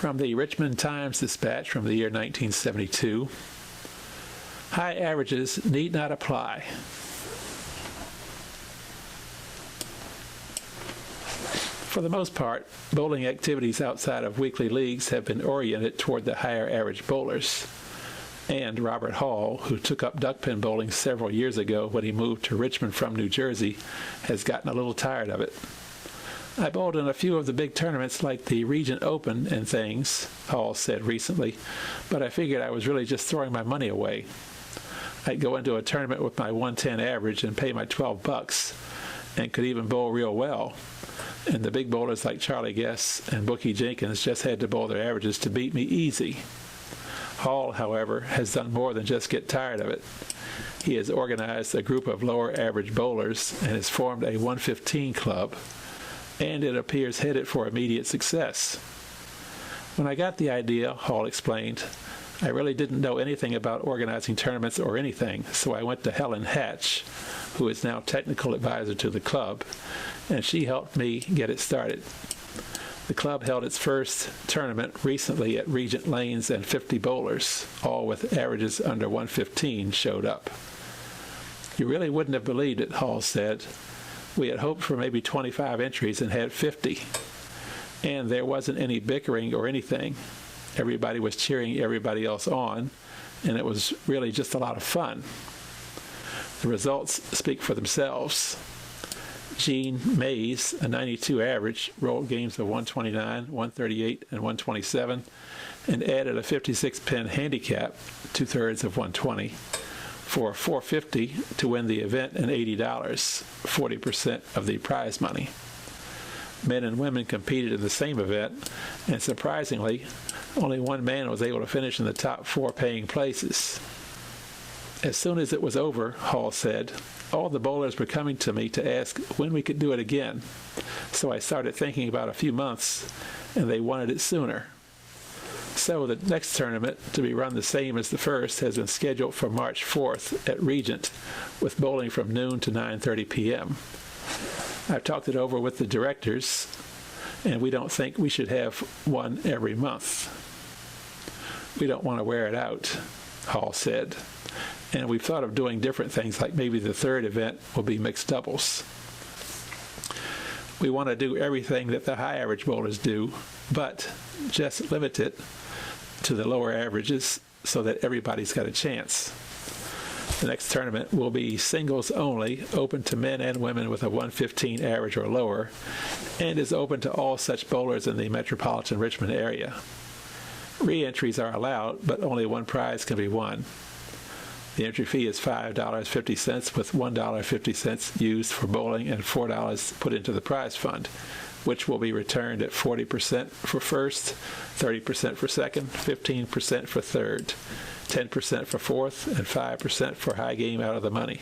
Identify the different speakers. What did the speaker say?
Speaker 1: From the Richmond Times-Dispatch from the year 1972, high averages need not apply. For the most part, bowling activities outside of weekly leagues have been oriented toward the higher average bowlers. And Robert Hall, who took up duckpin bowling several years ago when he moved to Richmond from New Jersey, has gotten a little tired of it. I bowled in a few of the big tournaments like the Regent Open and things, Hall said recently, but I figured I was really just throwing my money away. I'd go into a tournament with my 110 average and pay my $12 and could even bowl real well. And the big bowlers like Charlie Guess and Bookie Jenkins just had to bowl their averages to beat me easy. Hall, however, has done more than just get tired of it. He has organized a group of lower average bowlers and has formed a 115 club, and it appears headed for immediate success. When I got the idea, Hall explained, I really didn't know anything about organizing tournaments or anything, so I went to Helen Hatch, who is now technical advisor to the club, and she helped me get it started. The club held its first tournament recently at Regent Lanes, and 50 bowlers, all with averages under 115, showed up. You really wouldn't have believed it, Hall said. We had hoped for maybe 25 entries and had 50. And there wasn't any bickering or anything. Everybody was cheering everybody else on, and it was really just a lot of fun. The results speak for themselves. Jean Mays, a 92 average, rolled games of 129, 138, and 127, and added a 56-pin handicap, 2/3 of 120, for $450 to win the event and $80, 40% of the prize money. Men and women competed in the same event, and surprisingly, only one man was able to finish in the top 4 paying places. As soon as it was over, Hall said, all the bowlers were coming to me to ask when we could do it again. So I started thinking about a few months, and they wanted it sooner. So the next tournament, to be run the same as the first, has been scheduled for March 4th at Regent, with bowling from noon to 9:30 p.m. I've talked it over with the directors, and we don't think we should have one every month. We don't want to wear it out, Hall said. And we've thought of doing different things, like maybe the third event will be mixed doubles. We want to do everything that the high average bowlers do, but just limit it to the lower averages so that everybody's got a chance. The next tournament will be singles only, open to men and women with a 115 average or lower, and is open to all such bowlers in the metropolitan Richmond area. Re-entries are allowed, but only one prize can be won. The entry fee is $5.50, with $1.50 used for bowling and $4 put into the prize fund, which will be returned at 40% for first, 30% for second, 15% for third, 10% for fourth, and 5% for high game out of the money.